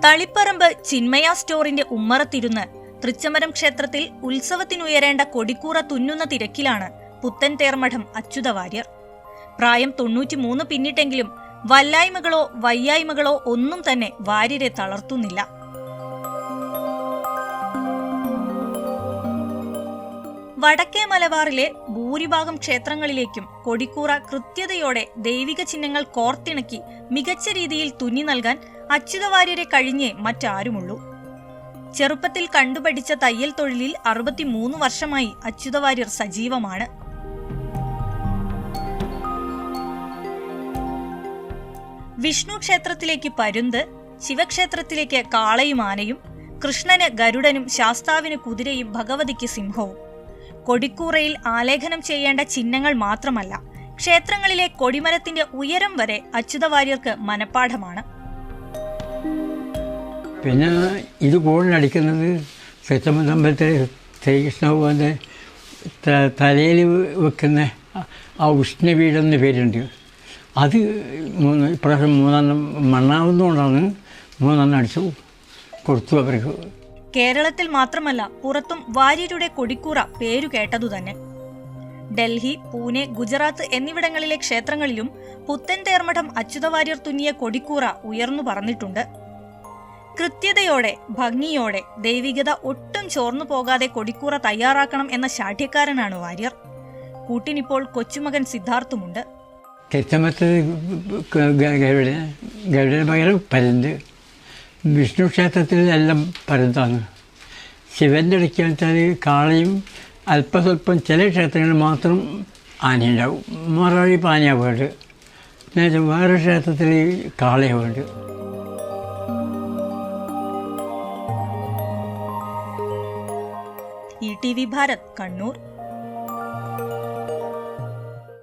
തളിപ്പറമ്പ് ചിന്മയ സ്റ്റോറിന്റെ ഉമ്മറത്തിരുന്ന് തൃച്ചമരം ക്ഷേത്രത്തിൽ ഉത്സവത്തിനുയരേണ്ട കൊടിക്കൂറ തുന്നുന്ന തിരക്കിലാണ് പുത്തൻ തേർമഠം അച്യുതവാര്യർ. പ്രായം 93 പിന്നിട്ടെങ്കിലും വല്ലായ്മകളോ വയ്യായ്മകളോ ഒന്നും തന്നെ വാര്യരെ തളർത്തുന്നില്ല. വടക്കേ മലബാറിലെ ഭൂരിഭാഗം ക്ഷേത്രങ്ങളിലേക്കും കൊടിക്കൂറ കൃത്യതയോടെ ദൈവിക ചിഹ്നങ്ങൾ കോർത്തിണക്കി മികച്ച രീതിയിൽ തുന്നി നൽകാൻ അച്യുതവാര്യരെ കഴിഞ്ഞേ മറ്റാരുമുള്ളൂ. ചെറുപ്പത്തിൽ കണ്ടുപഠിച്ച തയ്യൽ തൊഴിലിൽ 63 വർഷമായി അച്യുതവാര്യർ സജീവമാണ്. വിഷ്ണു ക്ഷേത്രത്തിലേക്ക് പരുന്ത്, ശിവക്ഷേത്രത്തിലേക്ക് കാളയും ആനയും, കൃഷ്ണന് ഗരുഡനും ശാസ്താവിന് കുതിരയും ഭഗവതിക്ക് സിംഹവും. കൊടിക്കൂറയിൽ ആലേഖനം ചെയ്യേണ്ട ചിഹ്നങ്ങൾ മാത്രമല്ല, ക്ഷേത്രങ്ങളിലെ കൊടിമരത്തിന്റെ ഉയരം വരെ അച്യുതവാര്യർക്ക് മനപ്പാഠമാണ്. പിന്നെ ഇത് കൂടുതലടിക്കുന്നത് ശ്രീത്തമ്പലത്തെ ശ്രീകൃഷ്ണ ഭഗവാന്റെ തലയിൽ വെക്കുന്ന ആ ഉഷ്ണവീടെന്ന പേരുണ്ട്. അത് ഇപ്രാവശ്യം 3 മണ്ണാവുന്നതുകൊണ്ടാണ് 3 അടിച്ചു കൊടുത്തു അവർക്ക്. കേരളത്തിൽ മാത്രമല്ല പുറത്തും വാര്യരുടെ കൊടിക്കൂറ പേരു കേട്ടതുതന്നെ. ഡൽഹി, പൂനെ, ഗുജറാത്ത് എന്നിവിടങ്ങളിലെ ക്ഷേത്രങ്ങളിലും പുത്തൻ തേർമഠം അച്യുതവാര്യർ തുന്നിയ കൊടിക്കൂറ ഉയർന്നു പറന്നിട്ടുണ്ട്. കൃത്യതയോടെ ഭംഗിയോടെ ദൈവികത ഒട്ടും ചോർന്നു പോകാതെ കൊടിക്കൂറ തയ്യാറാക്കണം എന്ന ശാഠ്യക്കാരനാണ് വാര്യർ. കൂട്ടിനിപ്പോൾ കൊച്ചുമകൻ സിദ്ധാർത്ഥുമുണ്ട്. തെറ്റമത്ത് ഗരുഡന് പകരം പരുന്ത്. വിഷ്ണു ക്ഷേത്രത്തിൽ എല്ലാം പരുന്താണ്. ശിവൻ്റെ ഇടയ്ക്ക് വെച്ചാൽ കാളയും അല്പസ്വല്പം ചില ക്ഷേത്രങ്ങളിൽ മാത്രം ആനയുണ്ടാവും. മറുപടി ആനയാണ് വേണ്ടത്. എന്നുവെച്ചാൽ വേറെ ക്ഷേത്രത്തിൽ കാളയാണ് വേണ്ടത്. ETV ഭാരത്, കണ്ണൂർ.